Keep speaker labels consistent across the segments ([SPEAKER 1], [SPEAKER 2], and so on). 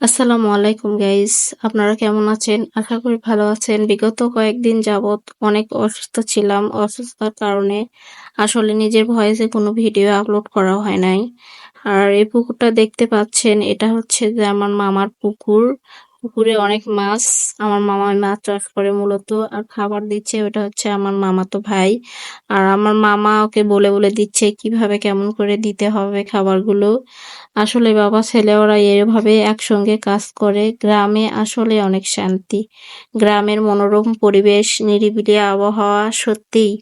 [SPEAKER 1] আসসালামু আলাইকুম গাইস, আপনারা কেমন আছেন? আশা করি ভালো আছেন। বিগত কয়েকদিন যাবৎ অনেক অসুস্থ ছিলাম। অসুস্থতার কারণে আসলে নিজের ভয়েসে কোনো ভিডিও আপলোড করা হয় নাই। আর এই পুকুরটা দেখতে পাচ্ছেন, এটা হচ্ছে যে আমার মামার পুকুর। পুকুরে অনেক মাছ। আমার মামা মাছ চাষ করে মূলত, আর খাবার দিচ্ছে ওটা হচ্ছে আমার মামাতো ভাই। আর আমার মামা ওকে বলে বলে দিচ্ছে কিভাবে কেমন করে দিতে হবে খাবারগুলো। আসলে বাবা ছেলে ওরা এভাবে একসঙ্গে কাজ করে। গ্রামে আসলে অনেক শান্তি। গ্রামের মনোরম পরিবেশ, নিরিবিলি আবহাওয়া সত্যিই।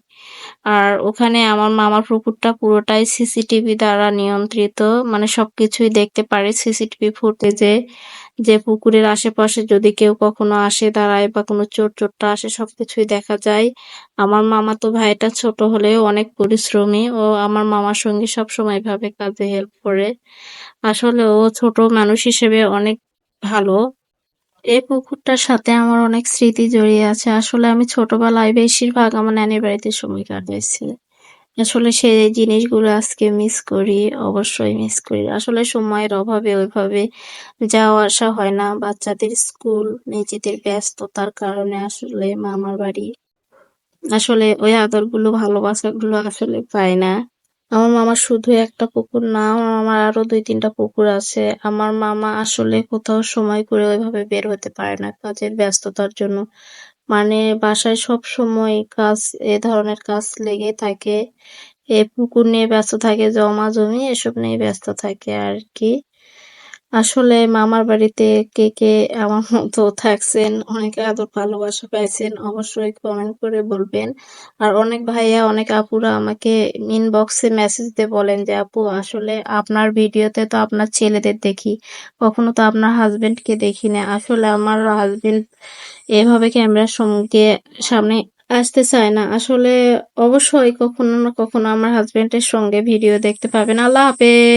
[SPEAKER 1] আর ওখানে আমার মামার পুকুরটা পুরোটাই সিসিটিভি দ্বারা নিয়ন্ত্রিত। মানে সবকিছুই দেখতে পারে সিসিটিভি ফুটেজে। যে পুকুরের আশেপাশে যদি কেউ কখনো আসে দাঁড়ায় বা কোনো চোর চোরটা আসে, সবকিছুই দেখা যায়। আমার মামাতো ভাইটা ছোট হলেও অনেক পরিশ্রমী। ও আমার মামার সঙ্গে সবসময় ভাবে কাজে হেল্প করে। আসলে ও ছোট মানুষ হিসেবে অনেক ভালো। এই পুকুরটার সাথে আমার অনেক স্মৃতি জড়িয়ে আছে। আসলে আমি ছোটবেলায় বেশিরভাগ আমার নানির বাড়িতে সময় কাটাইছি। আসলে সেই জিনিসগুলো আজকে মিস করি, অবশ্যই মিস করি। আসলে সময়ের অভাবে ওইভাবে যাওয়া আসা হয় না। বাচ্চাদের স্কুল, নিজেদের ব্যস্ততার কারণে আসলে মামার বাড়ি আসলে ওই আদরগুলো, ভালোবাসাগুলো আসলে পাই না। আমার মামার শুধু একটা পুকুর না, আমার মামার আরো ২-৩টা পুকুর আছে। আমার মামা আসলে কোথাও সময় করে ওইভাবে বের হতে পারে না কাজের ব্যস্ততার জন্য। মানে বাসায় সবসময় কাজ, এ ধরনের কাজ লেগে থাকে। এ পুকুর নিয়ে ব্যস্ত থাকে, জমি এসব নিয়ে ব্যস্ত থাকে আরকি। আসলে মামার বাড়িতে কে কে আমার মতো থাকছেন, অনেক আদর ভালোবাসা পাইছেন, অবশ্যই কমেন্ট করে বলবেন। আর অনেক ভাইয়া, অনেক আপুরা আমাকে ইনবক্সে মেসেজ দিয়ে বলেন যে আপু আসলে আপনার ভিডিওতে তো আপনার ছেলেদের দেখি, কখনো তো আপনার হাজবেন্ডকে দেখি না। আসলে আমার হাজবেন্ড এভাবে ক্যামেরার সামনে আসতে চায় না। আসলে অবশ্যই কখনো না কখনো আমার হাজবেন্ডের সঙ্গে ভিডিও দেখতে পাবেন। আল্লাহ হাফেজ।